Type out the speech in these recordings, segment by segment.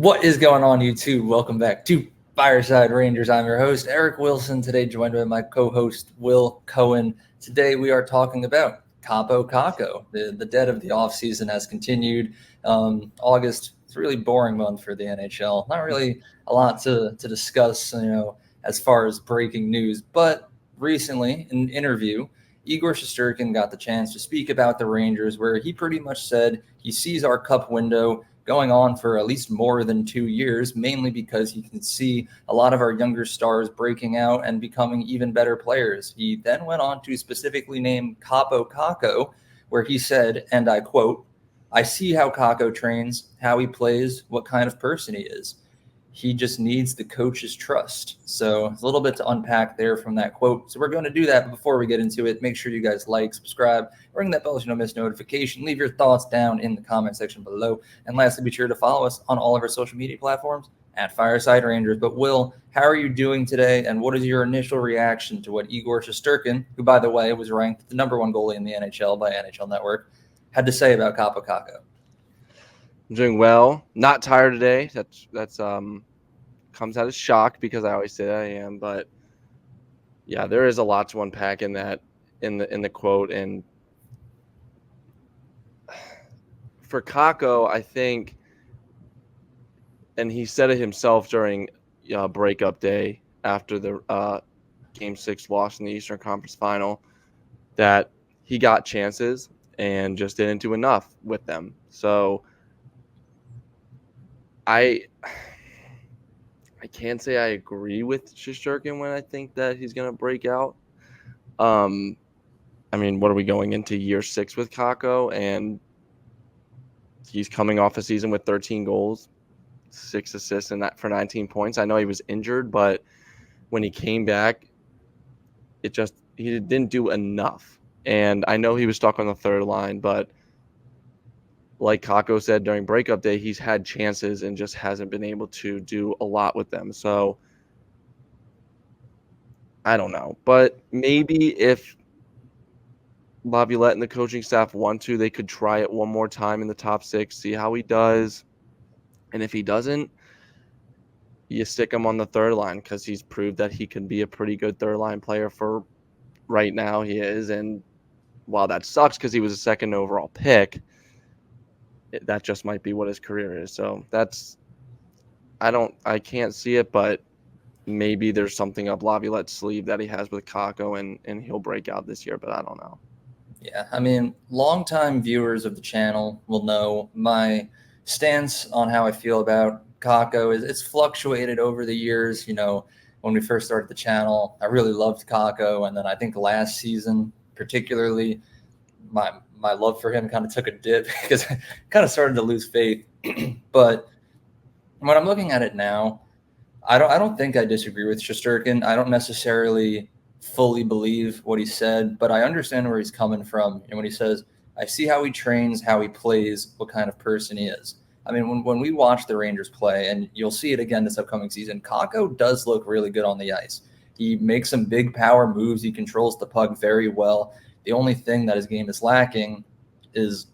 What is going on, YouTube? Welcome back to Fireside Rangers. I'm your host, Eric Wilson. Today, joined by my co-host, Will Cohen. Today, we are talking about Kakko. The dead of the offseason has continued. August, it's a really boring month for the NHL. Not really a lot to discuss, as far as breaking news. But recently, in an interview, Igor Shesterkin got the chance to speak about the Rangers, where he pretty much said he sees our cup window going on for at least more than 2 years, mainly because he can see a lot of our younger stars breaking out and becoming even better players. He then went on to specifically name Kakko, where he said, and I quote, "I see how Kakko trains, how he plays, what kind of person he is. He just needs the coach's trust." So a little bit to unpack there from that quote. So we're going to do that. But before we get into it, make sure you guys like, subscribe, ring that bell so you don't miss notification. Leave your thoughts down in the comment section below. And lastly, be sure to follow us on all of our social media platforms at Fireside Rangers. But Will, how are you doing today? And what is your initial reaction to what Igor Shesterkin, who, by the way, was ranked the #1 goalie in the NHL by NHL Network, had to say about Kakko? I'm doing well. Not tired today. That's comes out of shock because I always say that I am. But yeah, there is a lot to unpack in that in the quote. And for Kakko, I think, and he said it himself during breakup day after the Game 6 loss in the Eastern Conference Final, that he got chances and just didn't do enough with them. So I can't say I agree with Shesterkin when I think that he's going to break out. I mean, what are we going into year 6 with Kakko? And he's coming off a season with 13 goals, 6 assists, and that for 19 points. I know he was injured, but when he came back, he didn't do enough. And I know he was stuck on the third line, but like Kakko said during breakup day, he's had chances and just hasn't been able to do a lot with them. So I don't know. But maybe if Laviolette and the coaching staff want to, they could try it one more time in the top 6, see how he does. And if he doesn't, you stick him on the third line because he's proved that he can be a pretty good third line player for right now. He is. And while that sucks because he was a 2nd overall pick, that just might be what his career is. So I can't see it, but maybe there's something up Laviolette's sleeve that he has with Kakko and he'll break out this year, but I don't know. Yeah, I mean, longtime viewers of the channel will know my stance on how I feel about Kakko. It's fluctuated over the years. When we first started the channel, I really loved Kakko, and then I think last season, particularly, my love for him kind of took a dip because I kind of started to lose faith. But when I'm looking at it now, I don't think I disagree with Shesterkin. I don't necessarily fully believe what he said, but I understand where he's coming from. And when he says, "I see how he trains, how he plays, what kind of person he is." I mean, when we watch the Rangers play, and you'll see it again this upcoming season, Kakko does look really good on the ice. He makes some big power moves. He controls the puck very well. The only thing that his game is lacking is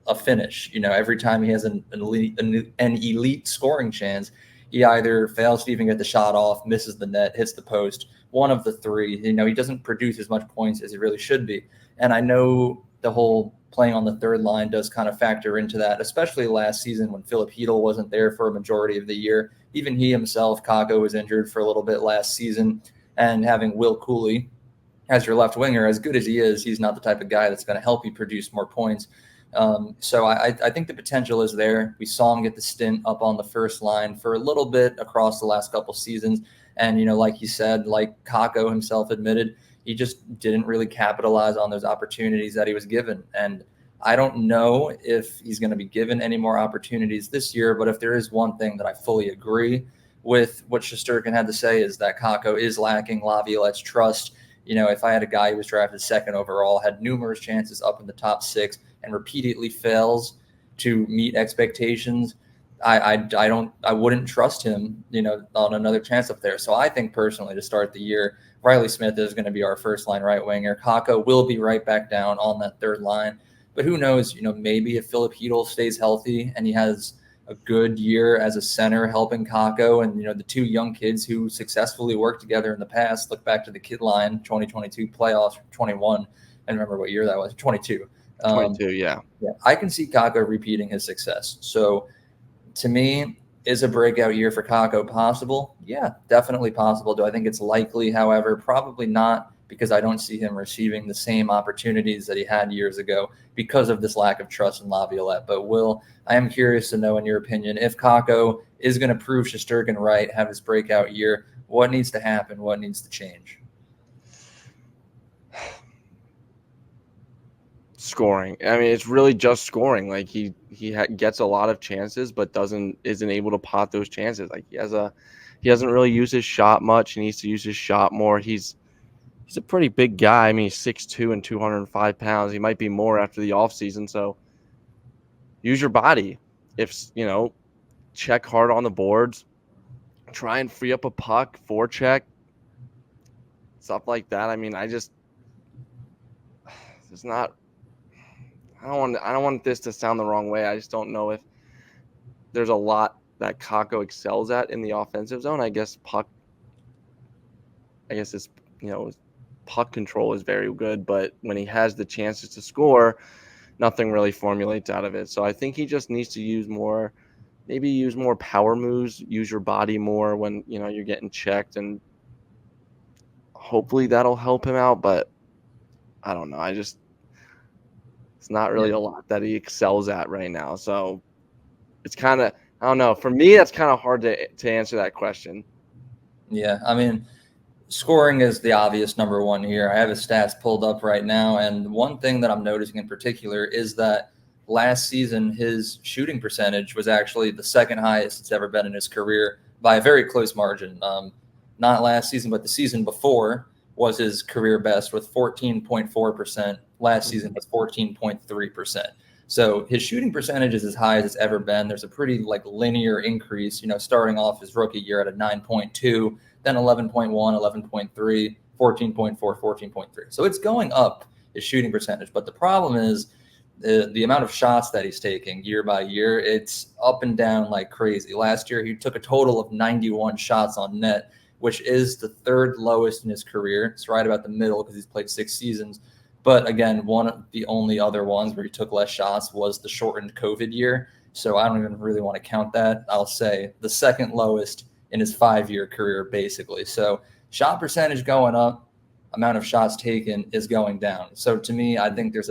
a finish. Every time he has an elite scoring chance, he either fails to even get the shot off, misses the net, hits the post, one of the three. He doesn't produce as much points as he really should be. And I know the whole playing on the third line does kind of factor into that, especially last season when Philip Hedl wasn't there for a majority of the year. Even he himself, Kakko, was injured for a little bit last season. And having Will Cooley as your left winger, as good as he is, he's not the type of guy that's going to help you produce more points. So I think the potential is there. We saw him get the stint up on the first line for a little bit across the last couple seasons. And, like you said, like Kakko himself admitted, he just didn't really capitalize on those opportunities that he was given. And I don't know if he's going to be given any more opportunities this year, but if there is one thing that I fully agree with what Shesterkin had to say is that Kakko is lacking Laviolette's trust. If I had a guy who was drafted 2nd overall, had numerous chances up in the top 6, and repeatedly fails to meet expectations, I wouldn't trust him, on another chance up there. So I think personally, to start the year, Riley Smith is going to be our first line right winger. Kakko will be right back down on that third line. But who knows, maybe if Philip Hedl stays healthy and he has a good year as a center helping Kakko and, the two young kids who successfully worked together in the past. Look back to the kid line, 2022 playoffs, 21. I remember what year that was, 22. 22, yeah. Yeah, I can see Kakko repeating his success. So to me, is a breakout year for Kakko possible? Yeah, definitely possible. Do I think it's likely? However, probably not, because I don't see him receiving the same opportunities that he had years ago because of this lack of trust in Laviolette. But Will, I am curious to know, in your opinion, if Kakko is going to prove Shesterkin right, have his breakout year, what needs to happen? What needs to change? Scoring. I mean, it's really just scoring. Like he gets a lot of chances, but isn't able to pot those chances. Like he doesn't really use his shot much. He needs to use his shot more. He's a pretty big guy. I mean, he's 6'2" and 205 pounds. He might be more after the offseason. So use your body. If check hard on the boards. Try and free up a puck, forecheck, stuff like that. I mean, it's not. I don't want this to sound the wrong way. I just don't know if there's a lot that Kakko excels at in the offensive zone. I guess it's puck control is very good, but when he has the chances to score, nothing really formulates out of it. So I think he just needs to use more power moves, use your body more when you're getting checked, and hopefully that'll help him out. But I don't know. It's not really a lot that he excels at right now. So it's kind of, I don't know. For me, that's kind of hard to answer that question. Yeah, I mean, scoring is the obvious number one here. I have his stats pulled up right now, and one thing that I'm noticing in particular is that last season his shooting percentage was actually the second highest it's ever been in his career by a very close margin. Not last season, but the season before was his career best with 14.4%. Last season was 14.3%. So his shooting percentage is as high as it's ever been. There's a pretty linear increase, starting off his rookie year at a 9.2, then 11.1, 11.3, 14.4, 14.3. So it's going up, his shooting percentage. But the problem is the amount of shots that he's taking year by year. It's up and down like crazy. Last year, he took a total of 91 shots on net, which is the third lowest in his career. It's right about the middle because he's played 6 seasons. But again, one of the only other ones where he took less shots was the shortened COVID year. So I don't even really want to count that. I'll say the second lowest in his 5-year career, basically. So shot percentage going up, amount of shots taken is going down. So to me, I think there's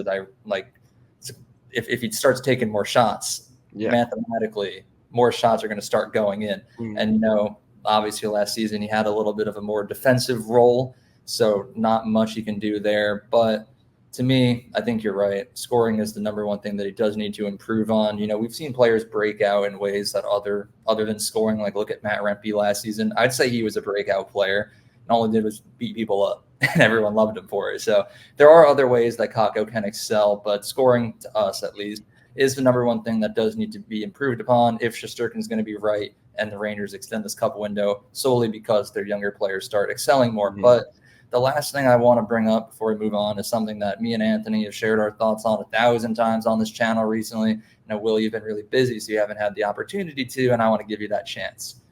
if he starts taking more shots, mathematically, more shots are going to start going in. Mm-hmm. And obviously last season he had a little bit of a more defensive role, so not much he can do there. But to me, I think you're right. Scoring is the number one thing that he does need to improve on. We've seen players break out in ways that other than scoring. Like look at Matt Rempe last season. I'd say he was a breakout player, and all he did was beat people up, and everyone loved him for it. So there are other ways that Kakko can excel, but scoring, to us at least, is the number one thing that does need to be improved upon if Shesterkin is going to be right and the Rangers extend this cup window solely because their younger players start excelling more. Mm-hmm. But the last thing I want to bring up before we move on is something that me and Anthony have shared our thoughts on 1,000 times on this channel recently. Will, you've been really busy, so you haven't had the opportunity to, and I want to give you that chance.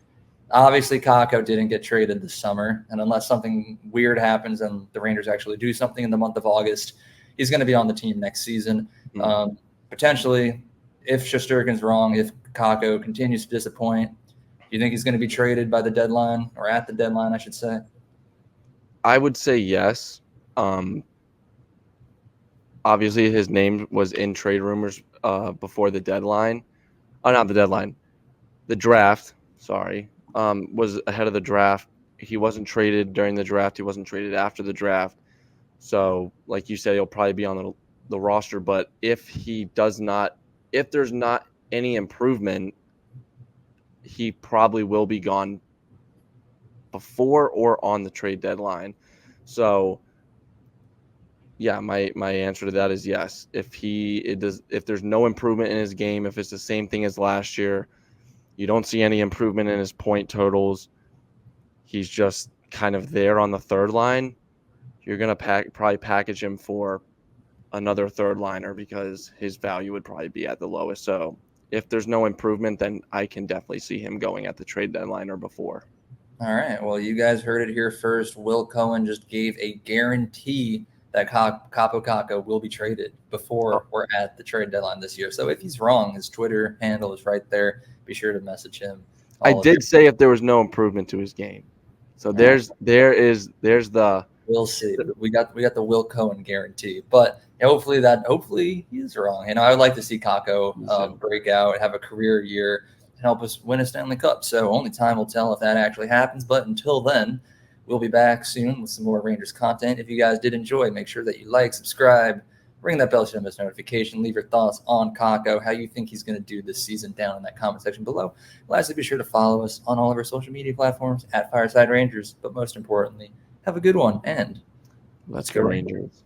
Obviously, Kakko didn't get traded this summer, and unless something weird happens and the Rangers actually do something in the month of August, he's going to be on the team next season. Mm-hmm. Potentially, if Shesterkin's wrong, if Kakko continues to disappoint, do you think he's going to be traded by the deadline, or at the deadline, I should say? I would say yes. Obviously, his name was in trade rumors before the deadline. Oh, not the deadline. The draft, sorry, was ahead of the draft. He wasn't traded during the draft. He wasn't traded after the draft. So, like you said, he'll probably be on the roster. But if there's not any improvement, he probably will be gone before or on the trade deadline. So yeah, my answer to that is yes. If there's no improvement in his game, if it's the same thing as last year, you don't see any improvement in his point totals, he's just kind of there on the third line, you're going to probably package him for another third liner because his value would probably be at the lowest. So if there's no improvement, then I can definitely see him going at the trade deadline or before. All right. Well, you guys heard it here first. Will Cohen just gave a guarantee that Kaapo Kakko will be traded before we're at the trade deadline this year. So if he's wrong, his Twitter handle is right there. Be sure to message him. I did say if there was no improvement to his game. So there's the. We'll see. We got the Will Cohen guarantee, but hopefully he's wrong. And I would like to see Kakko break out, have a career year, and help us win a Stanley Cup. So only time will tell if that actually happens. But until then, we'll be back soon with some more Rangers content. If you guys did enjoy, make sure that you like, subscribe, ring that bell so you don't miss notification. Leave your thoughts on Kakko, how you think he's going to do this season down in that comment section below. Lastly, be sure to follow us on all of our social media platforms at Fireside Rangers. But most importantly, have a good one, and let's go Rangers.